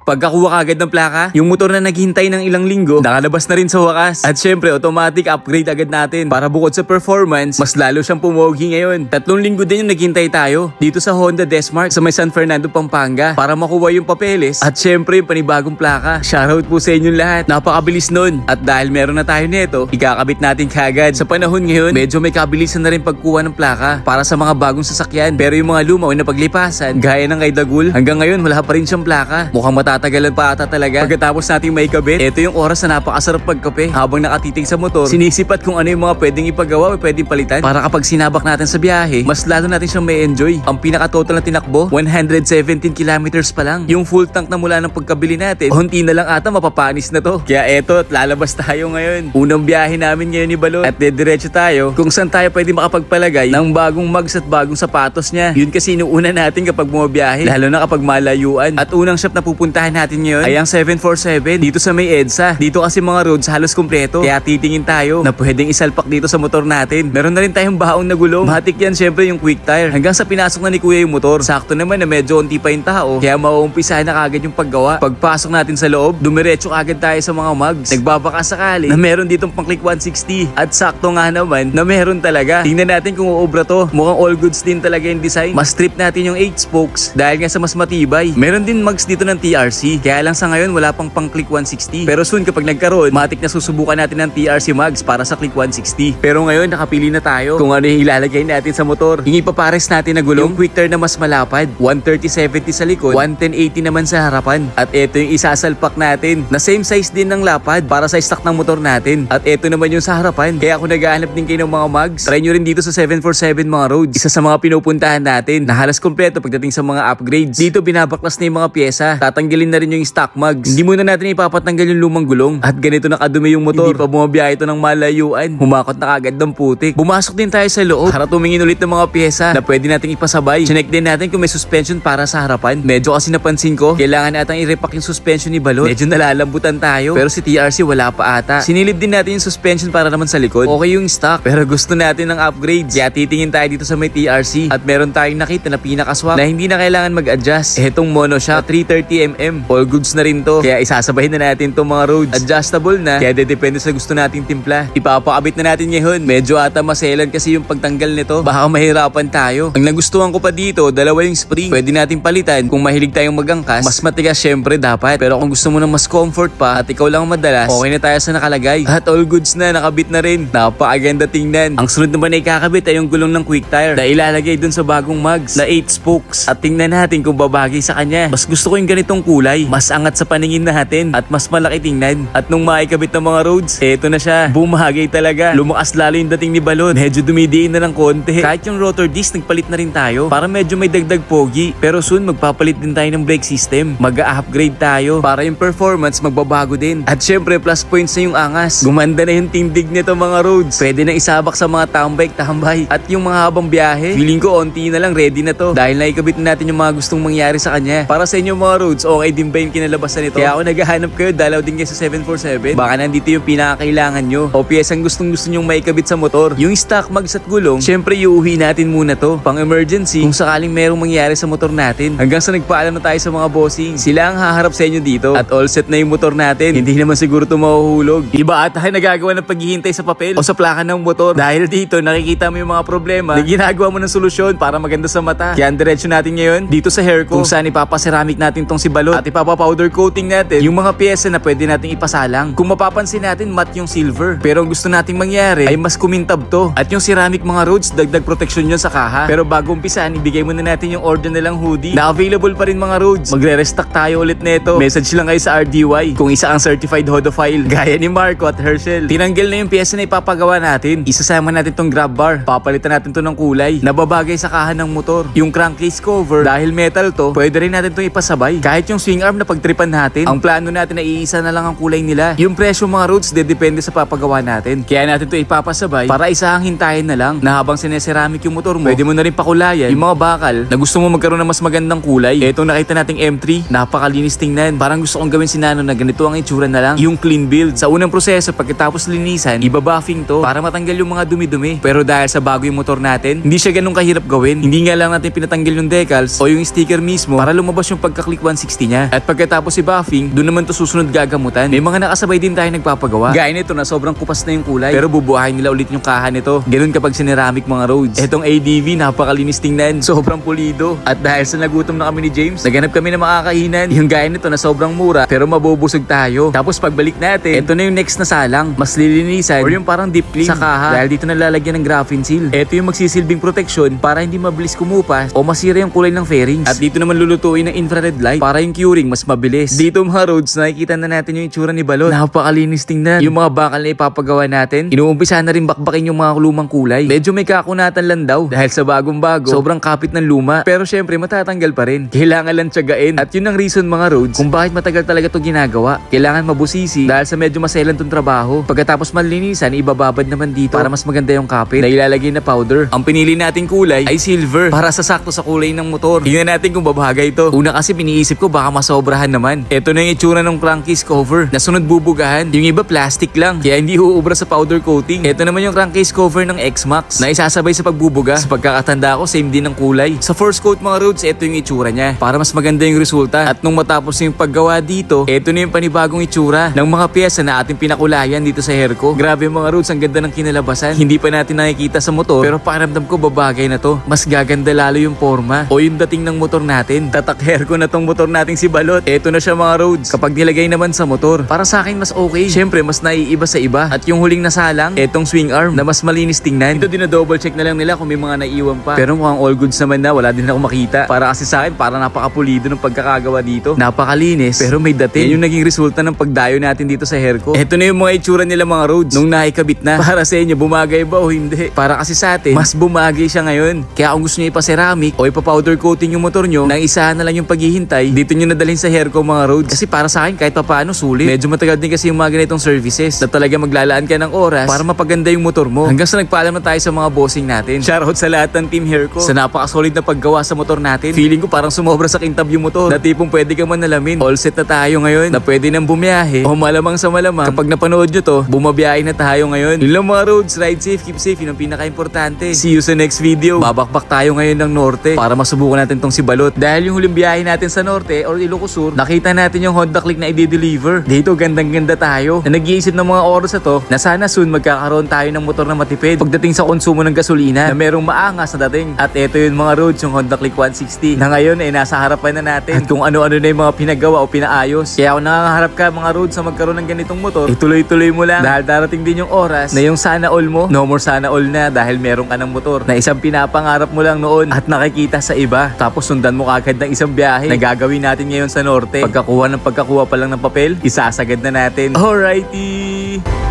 Pagkakuha kagad ng plaka, yung motor na naghihintay ng ilang linggo, nakalabas na rin sa wakas. At syempre, automatic upgrade agad natin para bukod sa performance, mas lalo siyang pumogi ngayon. 3 linggo din yung naghihintay tayo dito sa Honda Desmark sa may San Fernando, Pampanga para makuha yung papeles at syempre yung panibagong plaka. Shoutout po sa inyong lahat. Napakabilis nun. At dahil meron na tayo nito, ikakabit natin kagad. Sa panahon ngayon, medyo may kabilisan na rin pagkuha ng plaka para sa mga bagong sasakyan. Pero yung mga lumaw na paglipasan, gaya ng kay Dagul, hanggang ngayon wala pa rin siyang plaka. Mukhang matatagalan pa ata talaga. Pagkatapos nating maikabit, ito yung oras na napakasarap pagkape habang nakatitig sa motor. Sinisipat kung ano yung mga pwedeng ipagawa o pwedeng palitan para kapag sinabak natin sa biyahe, mas lalo natin siyang may enjoy. Ang pinaka-total na tinakbo, 117 kilometers pa lang. Yung full tank na mula ng pagkabili natin, unti na lang ata mapapanis na to. Kaya eto, lalabas tayo ngayon. Unang biyahe namin ngayon ni Balot at dediretso tayo kung saan tayo pwede makapagpalagay ng bagong mugs at bagong sapatos niya. Yun kasi inuuna natin kapag bumabiyahe, lalo na kapag malayuan. At unang shop na pupuntahan natin ngayon ay ang 747 dito sa may EDSA. Dito kasi mga roads halos kumpleto, kaya titingin tayo na pwedeng isalpak dito sa motor natin. Meron na rin tayong baong na gulong. Matik yan syempre yung quick tire. Hanggang sa pinasok na ni Kuya yung motor. Sakto naman na medyo unti pa yung tao, kaya mauumpisahan na kagad yung paggawa. Pagpasok natin sa loob, dumiretso kagad tayo sa mga mugs. Nagbabaka sakali na meron ditong pang click 160 at sakto nga naman na meron talaga. Tingnan natin kung uobra to. Mukhang all goods din talaga yung design. Mas strip natin yung 8 spokes dahil nga sa mas matibay. Meron din mugs dito ng TRC. Kaya lang sa ngayon wala pang click 160. Pero soon kapag nagkaroon, matik na susubukan natin ng TRC mugs para sa click 160. Pero ngayon nakapili na tayo kung ano yung ilalagay natin sa motor. Yung ipapares natin na gulong, yung quick turn na mas malapad, 130/70 sa likod, 110/80 naman sa harapan. At ito yung isasalpak natin na same size din ng lapad para sa stock ng motor natin. At ito naman yung sa harapan. Kaya kung naghahanap din kayo ng mga mugs, try nyo rin dito sa 747 mga roads. Isa sa mga pinupuntahan natin na halos kompleto pagdating sa mga upgrades. Dito binabaklas na yung mga pyesa. Tatanggalin na rin yung stock mugs. Hindi muna natin ipapatanggal yung lumang gulong. At ganito nakadumi yung motor. Hindi pa bumabiyahe ito ng malayuan. Humakot na kagad ng putik. Bumasok din tayo sa loob para tumingin ulit ng mga pyesa na pwede nating ipasabay. Check din natin kung may suspension para sa harapan. Medyo kasi napansin ko, kailangan natang i-repack yung suspension ni Balot. Medyo nalalambutan tayo. Pero si TRC wala pa ata. Sinilid din natin yung suspension para naman sa likod. Okay yung stock. Pero gusto natin ng upgrades. Kaya titingin tayo dito sa may TRC. At meron tayong nakita na pinaka-swak na hindi na kailangan mag-adjust. Etong monoshock 330mm. All goods na rin to. Kaya isasabahin na natin tong mga roads. Adjustable na. Kaya depende sa gusto nating timpla. Ipapakabit na natin ngayon. Medyo ata maselan kasi yung pagtanggal nito. Baka mahirapan tayo. Ang nagustuhan ko pa dito, dalawa yung spring. Pwede natin palitan. Kung mahilig tayong magangkas, mas matigas syempre dapat. Pero kung gusto mo ng mas comfort pa at ikaw lang madalas, okay na tayo sa nakalagay. At all goods na, nakabit na rin. Napakaganda tingnan. Ang sunod naman na ikakabit ay yung gulong ng quick tire na ilalagay dun sa bagong mugs na 8 spokes. At tingnan natin kung babagay sa kanya. Mas gusto ko yung ganitong kulay. Mas angat sa paningin natin at mas malaki tingnan. At nung maikabit ng mga roads, eto na siya. Bumagay talaga. Lumakas lalo yung dating ni Balot. Medyo dumidiin na ng konti. Kahit yung rotor disc, nagpalit na rin tayo para medyo may dagdag pogi. Pero soon, magpapalit din tayo ng brake system. Mag-upgrade tayo para yung performance magbabago din. At syempre, plus points na yung angas. Gumanda na yung tindig nito mga roads. Pwede na isabak sa mga tambay. At yung mga habang biyahe, feeling ko onti na lang ready na to. Dahil naikabit na natin yung mga gustong mangyari sa kanya. Para sa inyo mga roads, okay din ba yung kinalabasan nito? Kaya ako naghahanap kayo, dalaw din kayo sa 747. Baka nandito yung pinakakailangan nyo. O piyesang gustong nyong maikabit sa motor. Yung stock mugs at gulong, syempre iuwi natin muna to. Pang emergency, kung sakaling merong mangyari sa motor natin. Hanggang sa nagpaalam na tayo sa mga bossing. Sila ang haharap sa inyo dito. At all set na yung motor natin. Hindi naman siguro ito mahuhulog. Iba ata ay nagagawa ng paghihintay sa papel o sa plaka ng motor. Dahil dito, nakikita mo yung mga problema na ginagawa mo ng solusyon para maganda sa mata. Kaya ang diretso natin ngayon, dito sa hair ko, kung saan ipapaceramic natin tong si Balot at ipapapowder coating natin yung mga pyesa na pwede nating ipasalang. Kung mapapansin natin, matte yung silver. Pero ang gusto nating mangyari ay mas kumintab to. At yung ceramic mga roads, dagdag protection yun sa kaha. Pero bago umpisan, ibigay muna natin yung order nilang hoodie na available pa rin mga roads. Magre-restock tayo ulit neto. Message lang kayo sa RDY kung isa ang certified hodophile. Gaya ni Marco at Herschel. Tinanggal na yung pyesa na ipapagawa natin. Isasama natin tong grab bar. Papalitan natin to ng kulay. Nababagay sa kaha ng motor. Yung crankcase cover, dahil metal to, pwede rin natin itong ipasabay. Kahit yung swing arm na pagtripan natin, ang plano natin na iisa na lang ang kulay nila. Yung presyo mga roads, depende sa papagawa natin. Kaya natin to ipapasabay para isahang hintayin na lang na habang sineceramic yung motor mo, pwede mo na rin pakulayan yung mga bakal na gusto mo magkaroon ng mas magandang kulay. Etong nakita nating M3, napakalinis tingnan. Parang gusto kong gawin si Nano na ganito ang itsura na lang. Yung clean build. Sa unang proseso, pagkatapos linisan, ibabuffing to para matanggal yung mga dumi-dumi. Pero dahil sa bago yung motor natin, hindi siya ganun kahirap gawin. Hindi nga lang natin pinatanggal yung decals o yung sticker mismo para lumabas yung pagka-click 160 niya. niya. At pagkatapos si buffing, doon naman to susunod gagamutan. May mga nakasabay din tayo nagpapagawa. Gaya nito na sobrang kupas na yung kulay, pero bubuhayin nila ulit yung kaha nito. Ganun kapag sineramik mga roads. Etong ADV napakalinis tingnan, sobrang pulido. At dahil sa nagutom na kami ni James, naghanap kami ng makakainan. Yung gaya nito na sobrang mura, pero mabubusog tayo. Tapos pagbalik natin, eto na yung next na salang. Mas lilinisan or yung parang deep clean sa kaha dahil dito nalalagyan ng graphene seal. Eto yung magsisilbing proteksyon para hindi mabilis kumupas o masira yung kulay ng fairings. At dito naman lulutuin ng infrared light para yung curing mas mabilis. Dito mga roads, nakikita na natin yung itsura ni balot. Napakalinis tingnan. Yung mga bakal na ipapagawa natin, inuumpisa na rin bakbakin yung mga lumang kulay. Medyo may kakunatan lang daw dahil sa bagong-bago, sobrang kapit ng luma. Pero syempre matatanggal pa rin. Kailangan lang tiyagain. At yun ang reason mga roads kung bakit matagal talaga to ginagawa. Kailangan mabusisi dahil sa medyo maselan tong trabaho. Pagkatapos malinisan, ibababad naman dito para mas maganda yung kapit na ilalagay na powder. Ang pinili nating kulay ay silver para sasakto sa kulay ng motor. Tingnan natin kung babagay ito. Una kasi piniisip ko baka masobrahan naman. Ito na yung itsura ng crankcase cover na sunod bubugahan. Yung iba plastic lang kaya hindi uubra sa powder coating. Ito naman yung crankcase cover ng X-Max na isasabay sa pagbubuga. Sa pagkakatanda ko, same din ng kulay. Sa first coat mga roads, ito yung itsura niya para mas maganda yung resulta. At nung matapos yung paggawa dito, ito na yung panibagong itsura ng mga pyesa na ating pinakulayan dito sa Herco. Grabe mga roads, ang ganda ng kinalabasan. Hindi pa natin nakikita sa motor pero pakiramdam ko babagay na to. Mas gaganda lalo yung forma o yung dating ng motor natin. Tatak Herco na tong motor nating si Balot. Ito na siya mga roads. Kapag nilagay naman sa motor, para sa akin mas okay. Syempre mas naiiba sa iba. At yung huling nasalang, etong swing arm na mas malinis tingnan. Ito dinadouble check na lang nila kung may mga naiiwan pa. Pero mukhang all goods naman na, wala din ako makita. Para kasi sa akin, parang napakapulido ng pagkakagawa dito. Napakalinis, pero may dating. Yan yung naging resulta ng pagdayo natin dito sa Herco. Ito na yung mga itsura nila mga roads nung naikabit na. Para sa inyo, bumagay ba o hindi? Para kasi sa atin, mas bumagay siya ngayon. Kaya kung gusto nyo ipa-ceramic o ipa-powder coating yung motor nyo, nang isahan na lang yung paghihintay, dito nyo nadalhin sa Herco mga roads. Kasi para sa akin, kahit papaano sulit. Medyo matagal din kasi yung mga ganitong services na talaga maglalaan ka ng oras para mapaganda yung motor mo. Hanggang sa nagpaalam na tayo sa mga bossing natin. Shoutout sa lahat ng team Herco sa napaka-solid na paggawa sa motor natin. Feeling ko parang sumobra sa kintab yung motor. Na tipong pwede ka man nalamin. All set na tayo ngayon na pwede nang bumiyahe. O malamang sa malamang, kapag napanood nyo to, bumabiyahe na tayo ngayon. Yun lang mga roads, ride safe, keep safe. Yun ang pinaka-importante. See you sa next video. Babakbak tayo ngayon ng norte para masubukan natin tong si Balot. Dahil yung huling biyahe natin sa norte or Ilocos Sur, nakita natin yung Honda Click na i-deliver. Dito gandang-ganda tayo. Na nag-iisip ng mga oras na to na sana soon magkakaroon tayo ng motor na matipid pagdating sa konsumo ng gasolina na merong maangas na dating. At eto yun mga roads, yung Honda Click 160 na ngayon ay nasa harapan na natin. At kung ano-ano na yung mga pinagawa o pinaayos. Kaya kung nangangarap ka mga roads na magkaroon ng ganitong motor, ituloy-tuloy mo lang dahil darating din yung oras na yung sana all mo, no more sana all na dahil meron ka ng motor na isang pinapangarap mo lang noon at nakikita sa iba. Tapos sundan mo kagad ng isang biyahe na gagawin natin ngayon sa norte. Pagkakuha pa lang ng papel, isasagad na natin. Alrighty!